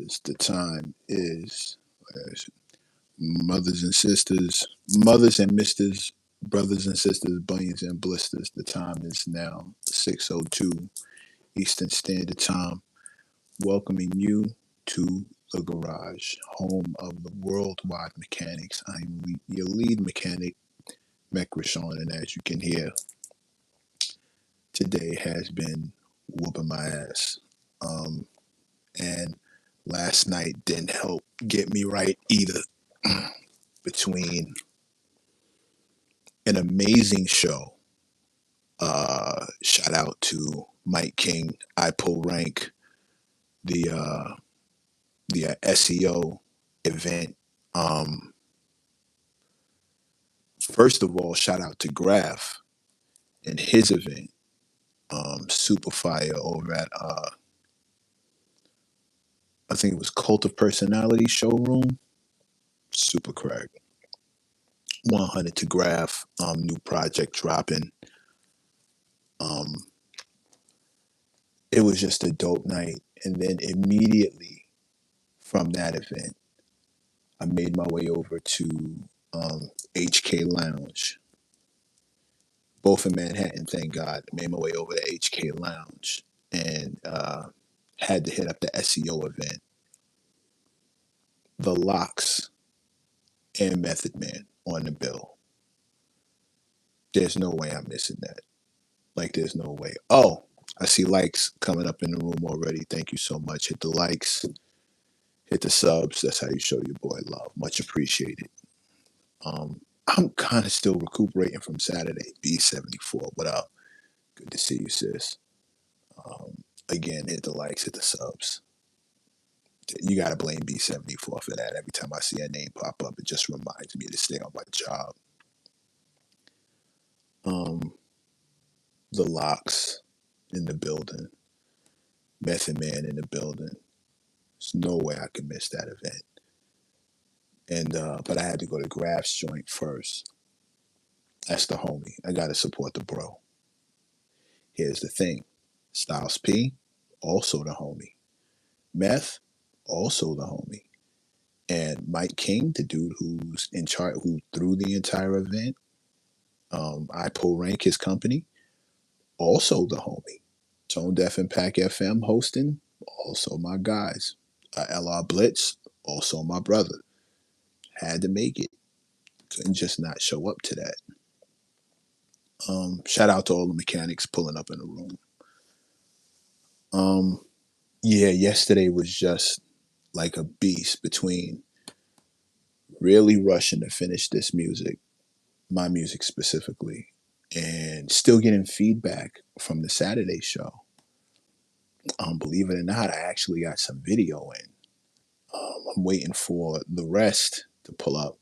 brothers. The time is mothers and sisters, mothers and misters, brothers and sisters, bunions and blisters. The time is now 6:02 Eastern Standard Time. Welcoming you to the garage, home of the worldwide mechanics. I'm your lead mechanic, Mech Rashawn, and as you can hear, today has been whooping my ass. And last night didn't help get me right either. Between an amazing show, shout out to Mike King, I Pull Rank, the SEO event. Um, First of all, shout out to Graph and his event, Super Fire over at I think it was Cult of Personality Showroom. Super crack. 100 to Graph, new project dropping. Um, it was just a dope night. And then immediately from that event, I made my way over to HK Lounge, both in Manhattan, thank God. I made my way over to HK Lounge and had to hit up the SEO event. The Locks and Method Man on the bill. There's no way I'm missing that. Like, there's no way. Oh, I see likes coming up in the room already. Thank you so much. Hit the likes, hit the subs. That's how you show your boy love. Much appreciated. I'm kind of still recuperating from Saturday. B74. What up? Good to see you, sis. Again, hit the likes, hit the subs. You got to blame B74 for that. Every time I see a name pop up, it just reminds me to stay on my job. Um, the Locks in the building. Method Man in the building. There's no way I could miss that event. And but I had to go to Graph's joint first. That's the homie. I gotta support the bro. Here's the thing. Styles P, also the homie. Meth, also the homie. And Mike King, the dude who's in charge, who threw the entire event, I Pull Rank, his company, also the homie. Tone Deaf and Pack FM hosting, also my guys. LR Blitz, also my brother. Had to make it. Couldn't just not show up to that. Shout out to all the mechanics pulling up in the room. Yeah, yesterday was just like a beast between really rushing to finish this music, my music specifically, and still getting feedback from the Saturday show. Believe it or not, I actually got some video in. I'm waiting for the rest to pull up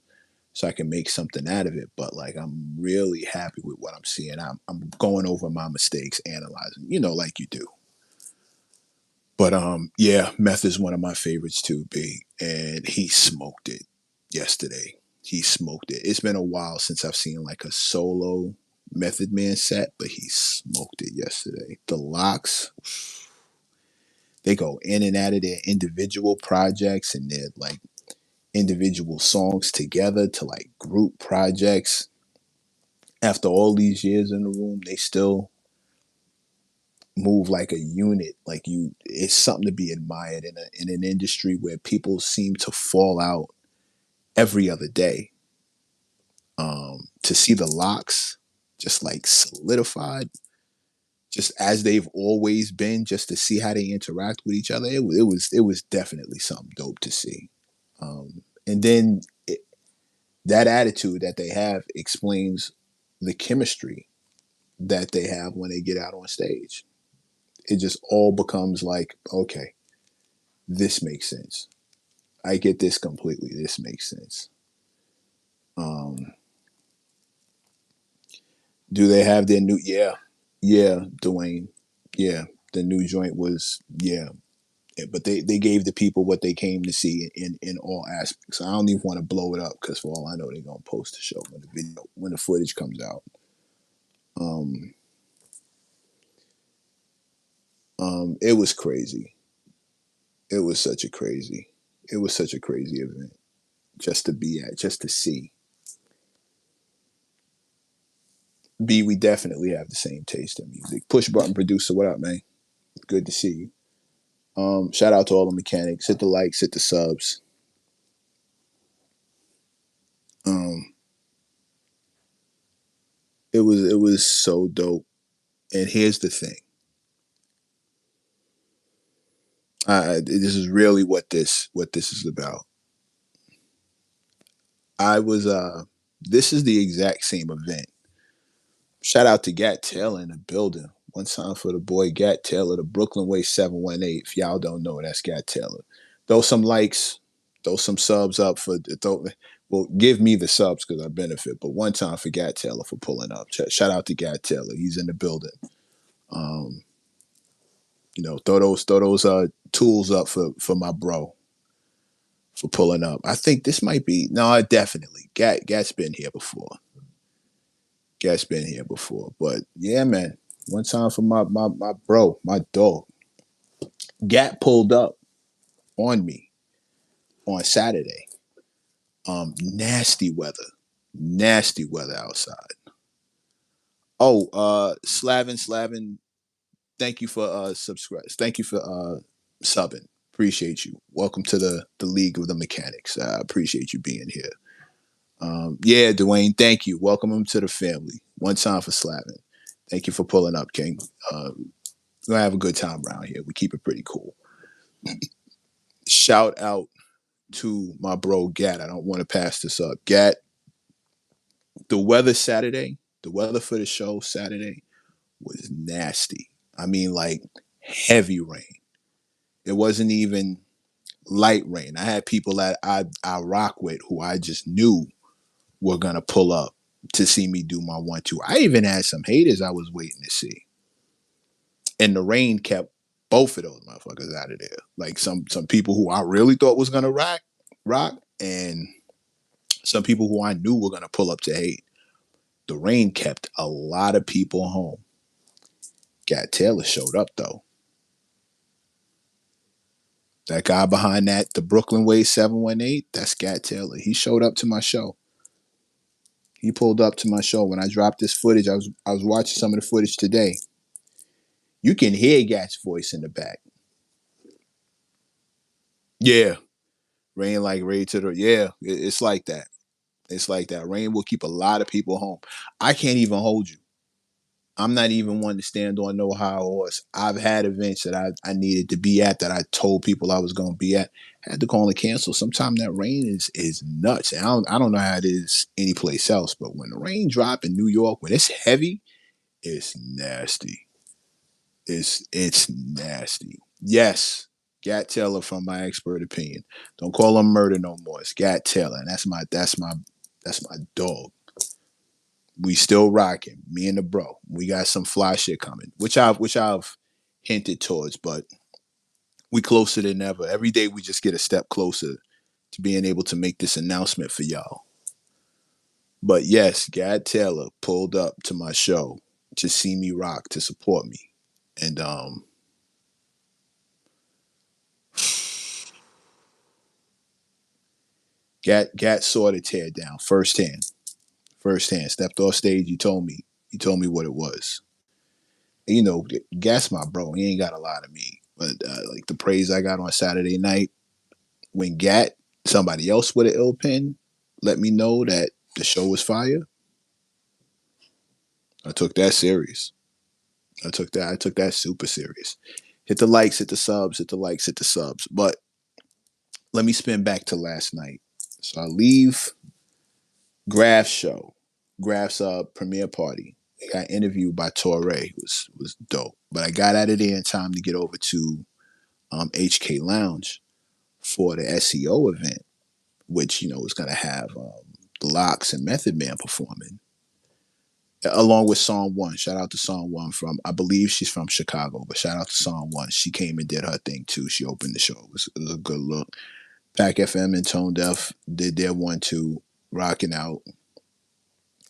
so I can make something out of it. But like, I'm really happy with what I'm seeing. I'm going over my mistakes, analyzing, like you do. But yeah, Meth is one of my favorites too, B. And he smoked it yesterday. He smoked it. It's been a while since I've seen like a solo Method Man set, but he smoked it yesterday. The Locks, they go in and out of their individual projects and their like individual songs together to like group projects. After all these years in the room, they still move like a unit. Like it's something to be admired in an industry where people seem to fall out every other day. To see the Locks just like solidified, just as they've always been, just to see how they interact with each other, it was definitely something dope to see. And then that attitude that they have explains the chemistry that they have when they get out on stage. It just all becomes like, okay, this makes sense. I get this completely. This makes sense. Um, do they have their new? Yeah, yeah, Dwayne. Yeah, the new joint was but they gave the people what they came to see in all aspects. I don't even want to blow it up because for all I know, they're gonna post the show when the footage comes out. Um, it was crazy. It was such a crazy. It was such a crazy event just to be at, just to see. B, we definitely have the same taste in music. Push button producer, what up, man? Good to see you. Shout out to all the mechanics. Hit the likes, hit the subs. Um, it was so dope. And here's the thing. This is really what this is about. I was this is the exact same event. Shout out to Gat Taylor in the building. One time for the boy Gat Taylor, the Brooklyn Way 718. If y'all don't know, that's Gat Taylor. Throw some likes, throw some subs up for well, give me the subs because I benefit. But one time for Gat Taylor for pulling up. Shout out to Gat Taylor. He's in the building. Um, throw those tools up for my bro for pulling up. I think this might be no, definitely. Gat's been here before. Gat's been here before. But yeah, man. One time for my bro, my dog. Gat pulled up on me on Saturday. Nasty weather. Nasty weather outside. Oh, Slavin, thank you for subscribe. Thank you for subbing. Appreciate you. Welcome to the League of the Mechanics. I appreciate you being here. Yeah, Dwayne, thank you. Welcome him to the family. One time for Slavin. Thank you for pulling up, King. We're gonna have a good time around here. We keep it pretty cool. Shout out to my bro Gat. I don't want to pass this up. Gat, the weather for the show Saturday was nasty. I mean, like heavy rain. It wasn't even light rain. I had people that I rock with who I just knew were gonna pull up to see me do my 1-2. I even had some haters I was waiting to see, and the rain kept both of those motherfuckers out of there. Like some people who I really thought was gonna rock, and some people who I knew were gonna pull up to hate. The rain kept a lot of people home. Gat Taylor showed up though. That guy behind that, the Brooklyn Way 718, that's Gat Taylor. He showed up to my show. He pulled up to my show when I dropped this footage. I was watching some of the footage today. You can hear Gat's voice in the back. Yeah, rain like rain to the yeah. It's like that. It's like that. Rain will keep a lot of people home. I can't even hold you. I'm not even one to stand on no high horse. I've had events that I needed to be at that I told people I was going to be at. Had to call and cancel. Sometimes that rain is nuts. And I don't know how it is anyplace else, but when the rain drop in New York, when it's heavy, it's nasty. It's nasty. Yes, Gat Taylor from my expert opinion. Don't call him murder no more. It's Gat Taylor, and that's my dog. We still rocking. Me and the bro. We got some fly shit coming, which I've hinted towards, but we closer than ever. Every day we just get a step closer to being able to make this announcement for y'all. But yes, Gad Taylor pulled up to my show to see me rock, to support me. And Gat saw the tear down firsthand. Firsthand. Stepped off stage, he told me what it was. You know, Gat's my bro. He ain't got a lot of me. But like the praise I got on Saturday night, when Gat, somebody else with an ill pen, let me know that the show was fire, I took that serious. I took that super serious. Hit the likes, hit the subs, hit the likes, hit the subs. But let me spin back to last night. So I leave Graf's show, Graf's premiere party. I got interviewed by Torre. Was dope. But I got out of there in time to get over to HK Lounge for the SEO event, which was gonna have the Locks and Method Man performing, along with Song One. Shout out to Song One from, I believe she's from Chicago, but shout out to Song One. She came and did her thing too. She opened the show. It was a good look. Pac FM and Tone Deaf did their 1-2, rocking out.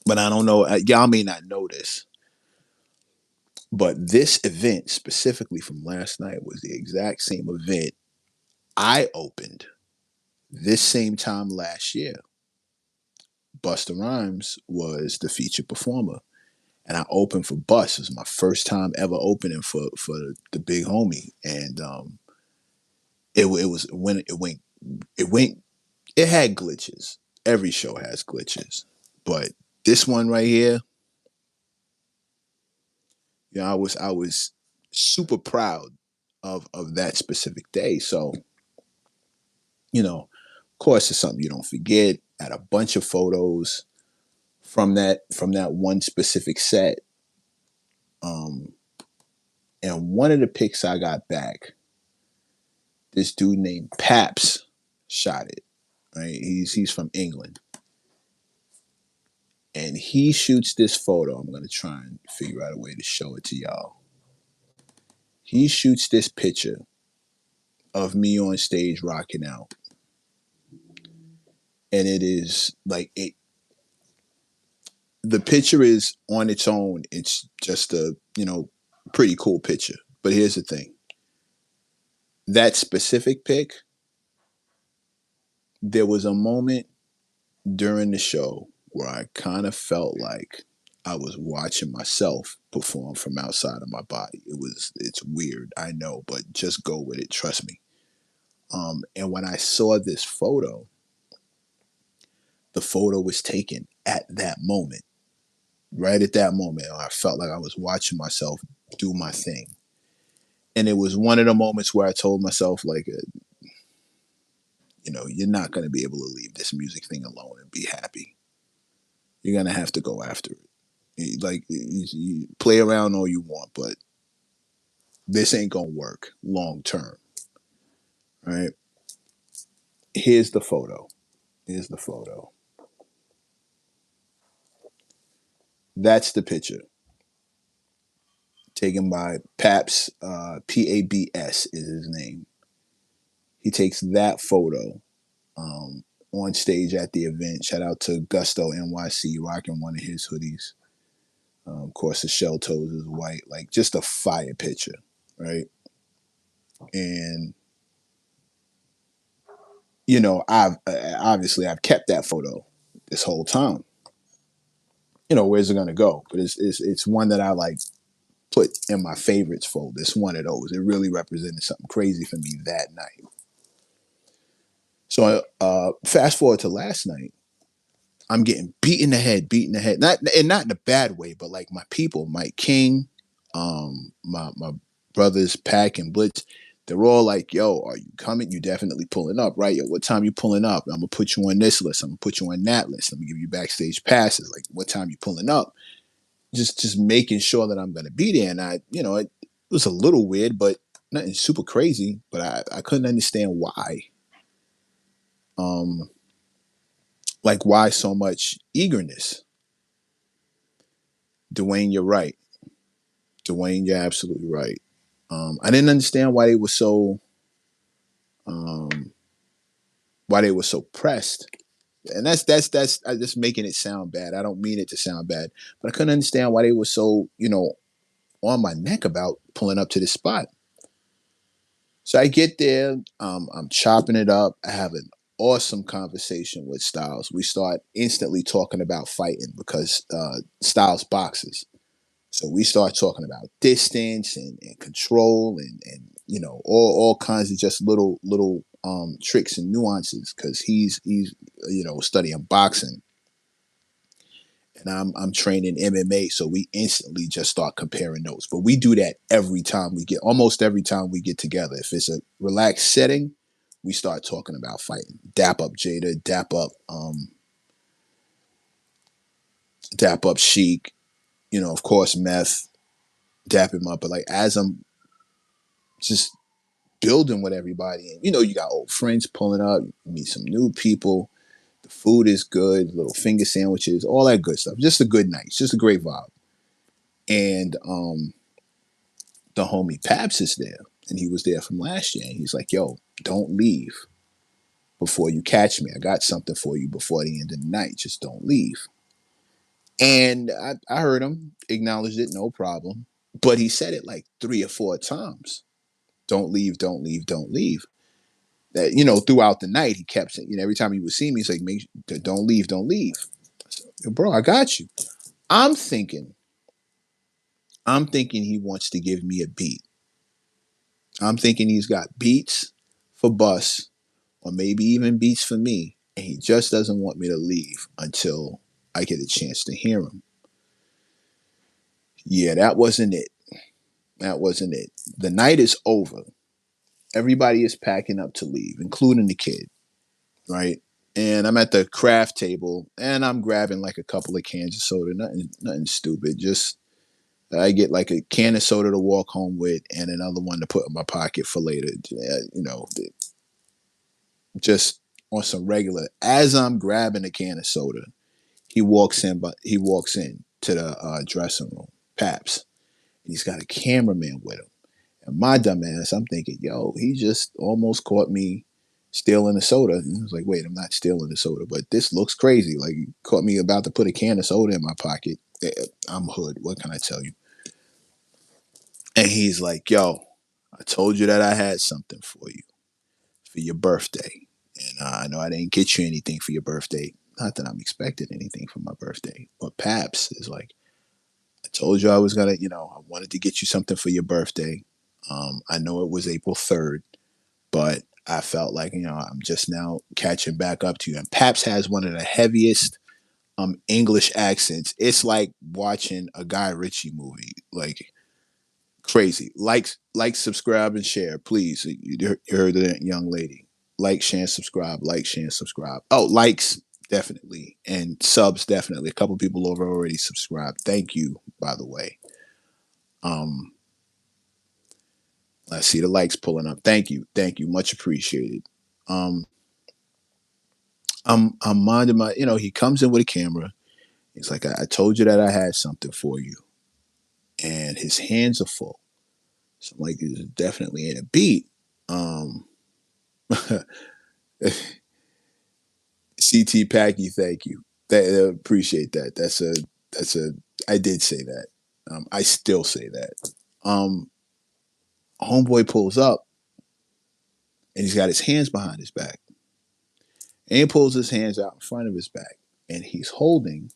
But I don't know, y'all may not know this, but this event specifically from last night was the exact same event I opened this same time last year. Busta Rhymes was the featured performer, and I opened for Bus. It was my first time ever opening for the big homie, and it was when it had glitches. Every show has glitches, but this one right here, I was super proud of that specific day. So of course, it's something you don't forget. I had a bunch of photos from that one specific set. Um, and one of the pics I got back, this dude named Paps shot it. Right, he's from England, and he shoots this photo. I'm gonna try and figure out a way to show it to y'all. He shoots this picture of me on stage rocking out, and it is like it. The picture is on its own. It's just a pretty cool picture. But here's the thing: that specific pic, there was a moment during the show where I kind of felt like I was watching myself perform from outside of my body. It's weird, I know, but just go with it. Trust me. And when I saw this photo, the photo was taken at that moment, right at that moment. I felt like I was watching myself do my thing. And it was one of the moments where I told myself, like, you're not going to be able to leave this music thing alone and be happy. You're going to have to go after it. Like, you play around all you want, but this ain't going to work long term. Right? Here's the photo. Here's the photo. That's the picture taken by Paps. Pabs is his name. He takes that photo on stage at the event. Shout out to Gusto NYC rocking one of his hoodies. Of course, the shell toes is white, like just a fire picture, right? And I've obviously I've kept that photo this whole time. Where's it gonna go? But it's one that I like put in my favorites folder. It's one of those. It really represented something crazy for me that night. So fast forward to last night. I'm getting beaten the head, not in a bad way, but like my people, Mike King, my brothers Pack and Blitz, they're all like, "Yo, are you coming? You definitely pulling up, right? Yo, what time you pulling up? I'm gonna put you on this list. I'm gonna put you on that list. I'm gonna give you backstage passes. Like, what time you pulling up? Just making sure that I'm gonna be there." And it was a little weird, but nothing super crazy. But I couldn't understand why. Um, like why so much eagerness? Dwayne, you're right. Dwayne, you're absolutely right. I didn't understand um, why they were so pressed, and that's just making it sound bad. I don't mean it to sound bad, but I couldn't understand why they were so on my neck about pulling up to this spot. So I get there, I'm chopping it up. I have an awesome conversation with Styles. We start instantly talking about fighting because Styles boxes. So we start talking about distance and control and all kinds of just little tricks and nuances because he's studying boxing and I'm training MMA. So we instantly just start comparing notes. But we do that almost every time we get together. If it's a relaxed setting, we start talking about fighting. Dap up Jada, dap up Sheik, of course Meth, dap him up. But like as I'm just building with everybody. And you got old friends pulling up, you meet some new people. The food is good, little finger sandwiches, all that good stuff. Just a good night. It's just a great vibe. And the homie Paps is there. And he was there from last year. And he's like, "Yo, don't leave before you catch me. I got something for you before the end of the night. Just don't leave." And I heard him, acknowledged it, no problem. But he said it like 3 or 4 times. Don't leave, don't leave, don't leave. That throughout the night he kept saying, every time he would see me, he's like, "Make don't leave, don't leave." I said, "Bro, I got you." I'm thinking, he wants to give me a beat. I'm thinking he's got beats for Bus, or maybe even beats for me, and he just doesn't want me to leave until I get a chance to hear him. Yeah, that wasn't it. That wasn't it. The night is over. Everybody is packing up to leave, including the kid, right? And I'm at the craft table and I'm grabbing like a couple of cans of soda, nothing stupid. Just I get like a can of soda to walk home with and another one to put in my pocket for later. Just on some regular. As I'm grabbing a can of soda, he walks in to the dressing room, Paps. And he's got a cameraman with him. And my dumb ass, I'm thinking, yo, he just almost caught me stealing a soda. And I was like, wait, I'm not stealing the soda, but this looks crazy. Like, he caught me about to put a can of soda in my pocket. I'm hood. What can I tell you? And he's like, yo, I told you that I had something for you for your birthday. And I know I didn't get you anything for your birthday. Not that I'm expecting anything for my birthday. But Paps is like, I told you I was going to, I wanted to get you something for your birthday. I know it was April 3rd, but I felt like, I'm just now catching back up to you. And Paps has one of the heaviest English accents. It's like watching a Guy Ritchie movie. Like, crazy. Like, subscribe, and share, please. You heard that young lady. Like, share, and subscribe. Like, share, and subscribe. Oh, likes definitely, and subs definitely. A couple people over already subscribed. Thank you, by the way. Um, I see the likes pulling up. Thank you, much appreciated. Um, I'm minding my. He comes in with a camera. He's like, I told you that I had something for you, and his hands are full. So I'm like, this is definitely in a beat. Um, CT Packy, thank you. Appreciate that. That's a. I did say that. I still say that. Um, Homeboy pulls up and he's got his hands behind his back, and he pulls his hands out in front of his back, and he's holding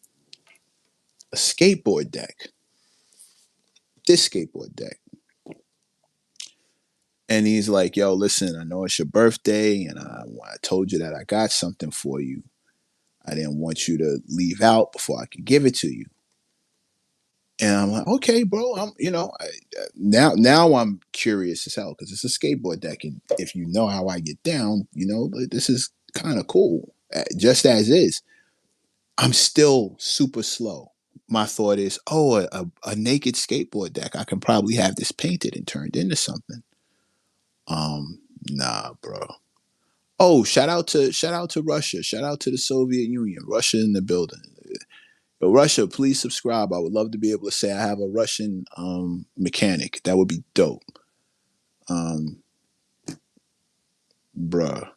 a skateboard deck. This skateboard deck. And he's like, "Yo, listen, I know it's your birthday, and I told you that I got something for you. I didn't want you to leave out before I could give it to you." And I'm like, okay, bro. Now I'm curious as hell because it's a skateboard deck, and if you know how I get down, this is kind of cool. Just as is, I'm still super slow. My thought is, oh, a naked skateboard deck. I can probably have this painted and turned into something. Nah, bro. Oh, shout out to Russia. Shout out to the Soviet Union. Russia in the building. But Russia, please subscribe. I would love to be able to say I have a Russian mechanic. That would be dope. Um, Bruh.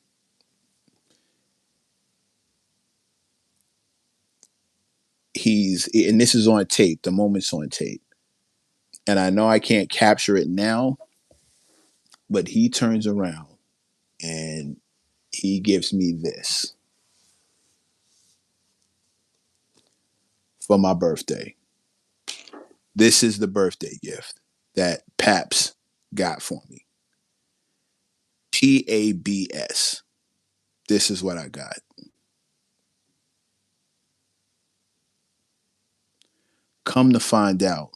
And this is on tape. The moment's on tape. And I know I can't capture it now, but he turns around and he gives me this for my birthday. This is the birthday gift that Paps got for me. PABS. This is what I got. Come to find out,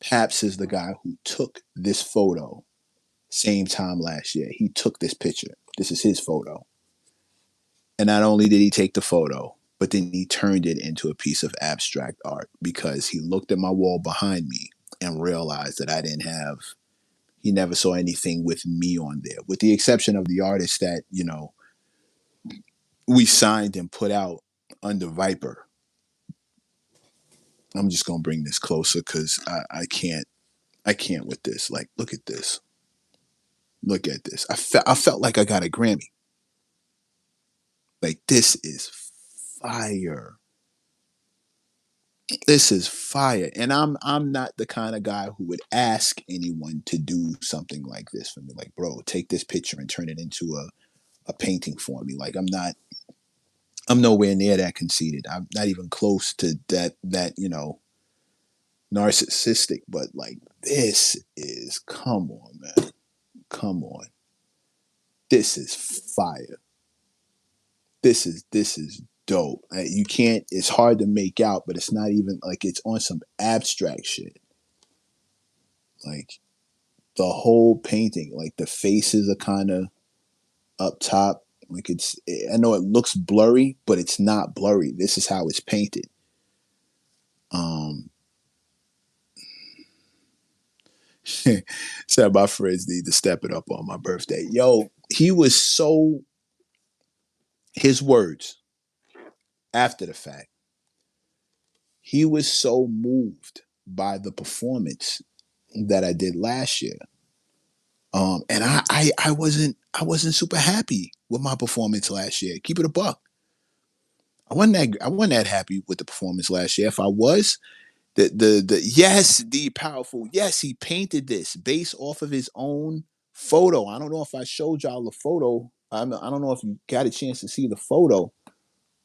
Paps is the guy who took this photo same time last year. He took this picture. This is his photo. And not only did he take the photo, but then he turned it into a piece of abstract art because he looked at my wall behind me and realized that he never saw anything with me on there, with the exception of the artist that, we signed and put out under Viper. I'm just gonna bring this closer because I can't with this. Like, look at this. Look at this. I felt like I got a Grammy. Like, this is fire. This is fire. And I'm not the kind of guy who would ask anyone to do something like this for me. Like, bro, take this picture and turn it into a painting for me. Like I'm nowhere near that conceited. I'm not even close to that narcissistic. But like this is, come on, man, come on, this is fire. This is dope. You can't. It's hard to make out, but it's not even like it's on some abstract shit. Like the whole painting, like the faces are kind of up top. Like it's, I know it looks blurry, but it's not blurry. This is how it's painted. Um, Said my friends need to step it up on my birthday. Yo, he was so, his words after the fact, he was so moved by the performance that I did last year. And I wasn't super happy with my performance last year. Keep it a buck. I wasn't that happy with the performance last year. If I was, the yes, the powerful, yes, he painted this based off of his own photo. I don't know if I showed y'all the photo. I don't know if you got a chance to see the photo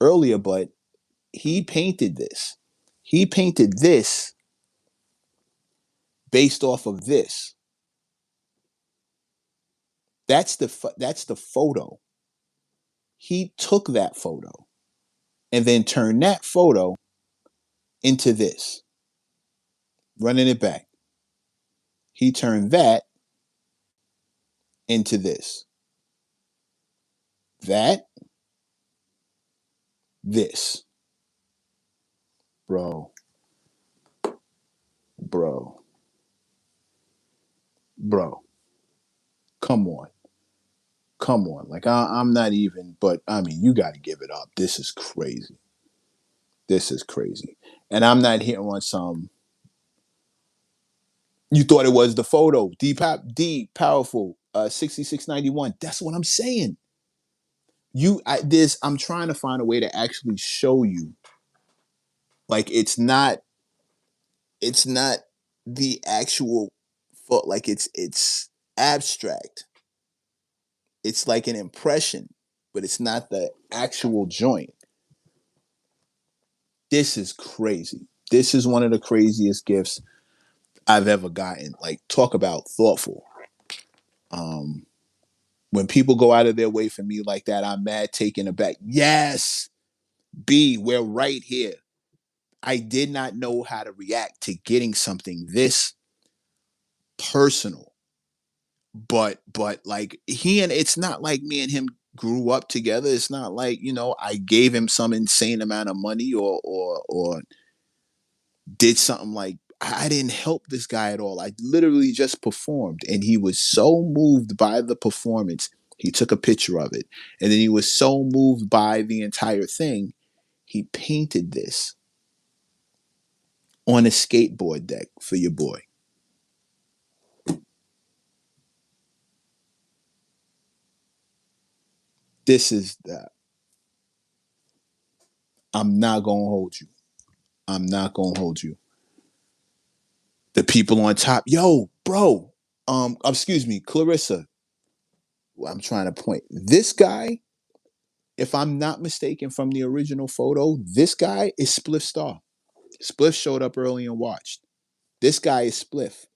earlier, but he painted this. He painted this based off of this. That's the photo. He took that photo and then turned that photo into this, running it back. He turned that into this. That, this. Bro, bro, bro. Come on. Come on. Like, I'm not even, but I mean, you got to give it up. This is crazy. This is crazy. And I'm not here on some, you thought it was the photo. D powerful, 6691. That's what I'm saying. I'm trying to find a way to actually show you. Like, it's not the actual thought. Like, it's abstract. It's like an impression, but it's not the actual joint. This is crazy. This is one of the craziest gifts I've ever gotten. Like, talk about thoughtful. Um, when people go out of their way for me like that, I'm mad taken aback. Yes, B, we're right here. I did not know how to react to getting something this personal. But like he and it's not like me and him grew up together. It's not like, I gave him some insane amount of money or did something like I didn't help this guy at all. I literally just performed and he was so moved by the performance. He took a picture of it. And then he was so moved by the entire thing, he painted this on a skateboard deck for your boy. This is that. I'm not going to hold you. I'm not going to hold you. The people on top, yo, bro, excuse me, Clarissa, I'm trying to point. This guy, if I'm not mistaken from the original photo, this guy is Spliff Star. Spliff showed up early and watched. This guy is Spliff.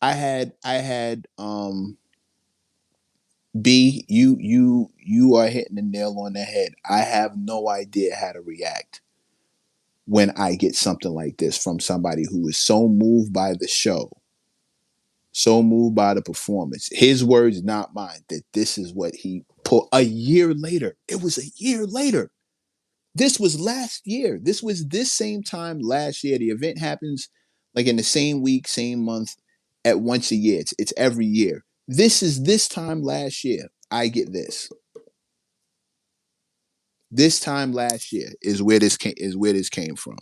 I had B, you are hitting the nail on the head. I have no idea how to react when I get something like this from somebody who is so moved by the show, so moved by the performance. His words, not mine, that this is what he put a year later. It was a year later. This was last year. This was this same time last year. The event happens like in the same week, same month, at once a year. It's every year. This is this time last year. I get this. This time last year is where this came from.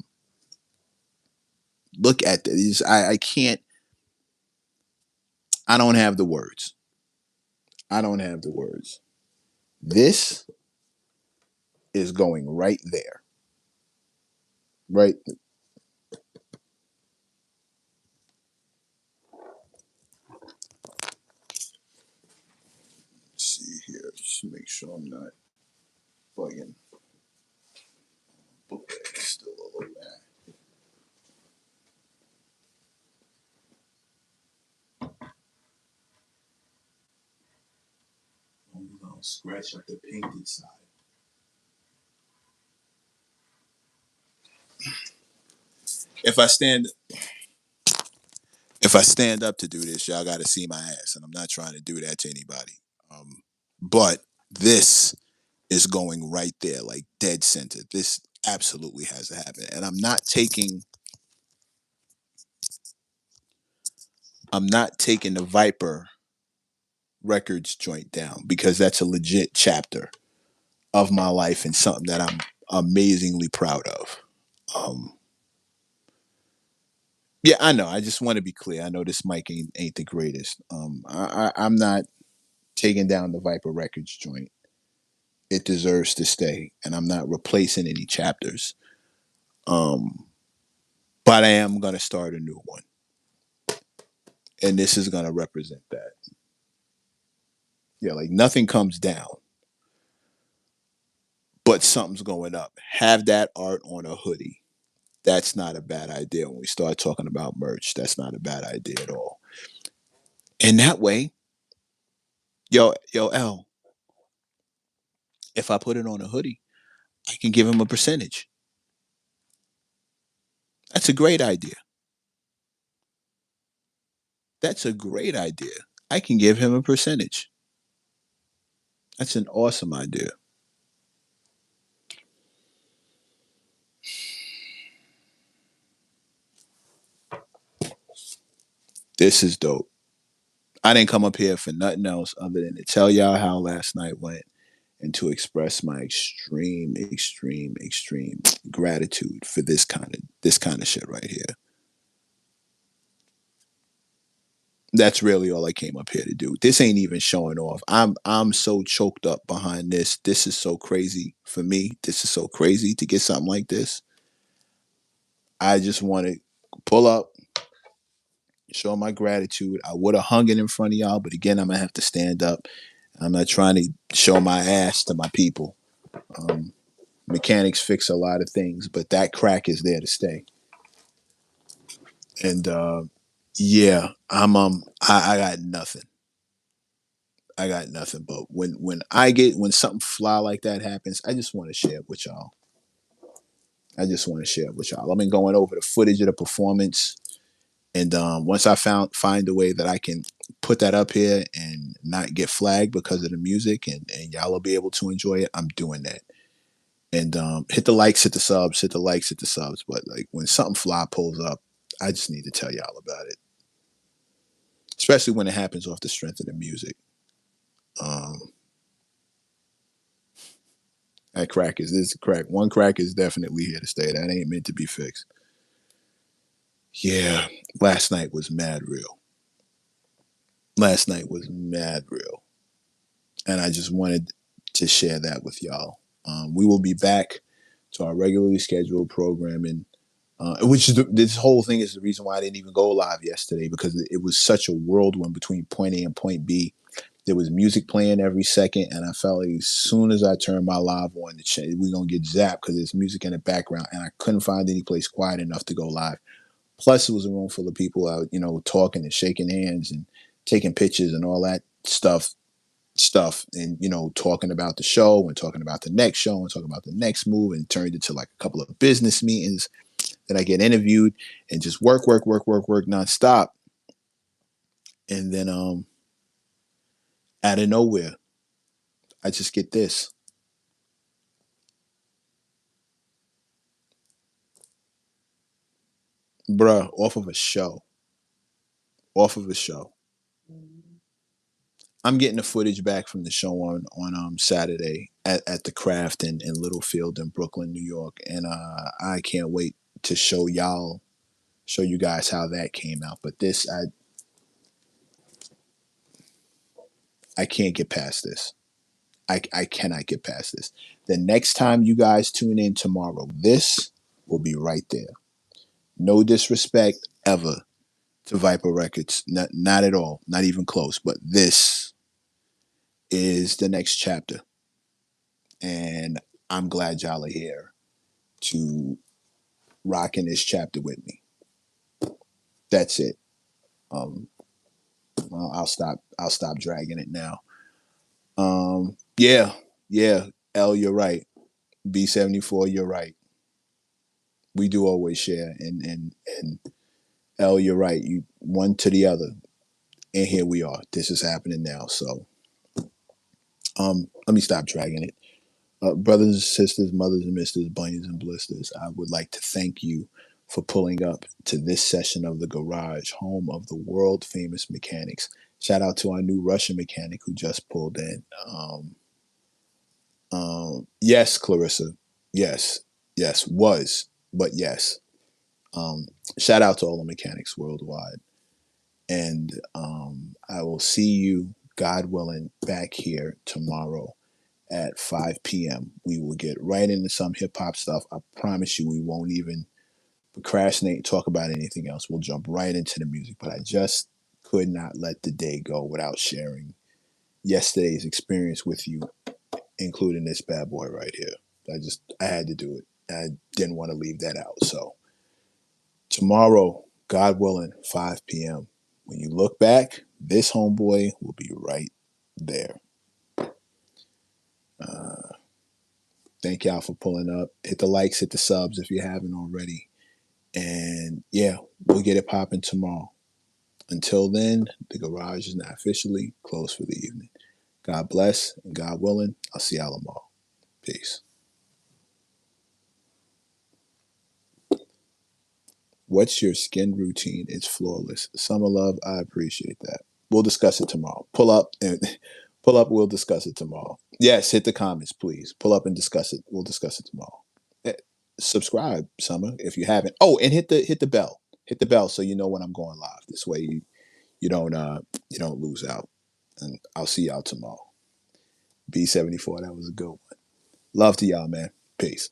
Look at this. I can't. I don't have the words. I don't have the words. This is going right there. Right. sure I'm not fucking book bag still all over that. I'm gonna scratch up the painted side. If I stand if I stand up to do this, y'all gotta see my ass. And I'm not trying to do that to anybody. But this is going right there, like dead center. This absolutely has to happen. And I'm not taking the Viper Records joint down because that's a legit chapter of my life and something that I'm amazingly proud of. Um, yeah, I know. I just want to be clear. I know this mic ain't the greatest. I'm not taking down the Viper Records joint. It deserves to stay, and I'm not replacing any chapters. Um, but I am gonna start a new one, and this is gonna represent that. Yeah, like nothing comes down, but something's going up. Have that art on a hoodie. That's not a bad idea when we start talking about merch. That's not a bad idea at all. And that way, yo, L, if I put it on a hoodie, I can give him a percentage. That's a great idea. That's a great idea. I can give him a percentage. That's an awesome idea. This is dope. I didn't come up here for nothing else other than to tell y'all how last night went and to express my extreme, extreme, extreme gratitude for this kind of shit right here. That's really all I came up here to do. This ain't even showing off. I'm so choked up behind this. This is so crazy for me. This is so crazy to get something like this. I just want to pull up, show my gratitude. I would have hung it in front of y'all, but again, I'm gonna have to stand up. I'm not trying to show my ass to my people. Um, Mechanics fix a lot of things, but that crack is there to stay. And yeah, I got nothing. I got nothing. But when something fly like that happens, I just want to share it with y'all. I just want to share it with y'all. I've been going over the footage of the performance, and once I find a way that I can put that up here and not get flagged because of the music, and y'all will be able to enjoy it, I'm doing that. And hit the likes, hit the subs, hit the likes, hit the subs. But like when something fly pulls up, I just need to tell y'all about it, especially when it happens off the strength of the music. Um, that crack is this crack. One crack is definitely here to stay. That ain't meant to be fixed. Yeah, last night was mad real. Last night was mad real, and I just wanted to share that with y'all. We will be back to our regularly scheduled programming. Which is this whole thing is the reason why I didn't even go live yesterday because it was such a whirlwind between point A and point B. There was music playing every second, and I felt like as soon as I turned my live on, we're gonna get zapped because there's music in the background, and I couldn't find any place quiet enough to go live. Plus, it was a room full of people out, talking and shaking hands and taking pictures and all that stuff, and talking about the show and talking about the next show and talking about the next move, and turned into like a couple of business meetings. Then I get interviewed and just work, work, work, work, work nonstop. And then out of nowhere, I just get this. Bruh, off of a show. Off of a show. I'm getting the footage back from the show on Saturday at the Craft in Littlefield in Brooklyn, New York. And I can't wait to show you guys how that came out. But this I can't get past this. I cannot get past this. The next time you guys tune in tomorrow, this will be right there. No disrespect ever to Viper Records. Not at all. Not even close. But this is the next chapter. And I'm glad y'all are here to rock in this chapter with me. That's it. Um, well, I'll stop dragging it now. Yeah, yeah. L, you're right. B74, you're right. We do always share, and L, you're right. You one to the other, and here we are. This is happening now. So, let me stop dragging it. Brothers and sisters, mothers and misters, bunions and blisters, I would like to thank you for pulling up to this session of the garage, home of the world famous mechanics. Shout out to our new Russian mechanic who just pulled in. Yes, Clarissa. Yes, yes, was, but yes. Um, Shout out to all the mechanics worldwide. And I will see you, God willing, back here tomorrow at 5 p.m. We will get right into some hip hop stuff. I promise you, we won't even procrastinate and talk about anything else. We'll jump right into the music. But I just could not let the day go without sharing yesterday's experience with you, including this bad boy right here. I had to do it. I didn't want to leave that out. So tomorrow, God willing, 5 p.m. When you look back, this homeboy will be right there. Thank y'all for pulling up. Hit the likes, hit the subs if you haven't already. And yeah, we'll get it popping tomorrow. Until then, the garage is now officially closed for the evening. God bless and God willing, I'll see y'all tomorrow. Peace. What's your skin routine? It's flawless. Summer love, I appreciate that. We'll discuss it tomorrow. Pull up and pull up. We'll discuss it tomorrow. Yes, hit the comments, please. Pull up and discuss it. We'll discuss it tomorrow. Eh, Subscribe, Summer, if you haven't. Oh, and hit the bell. Hit the bell so you know when I'm going live. This way you don't you don't lose out. And I'll see y'all tomorrow. B74, that was a good one. Love to y'all, man. Peace.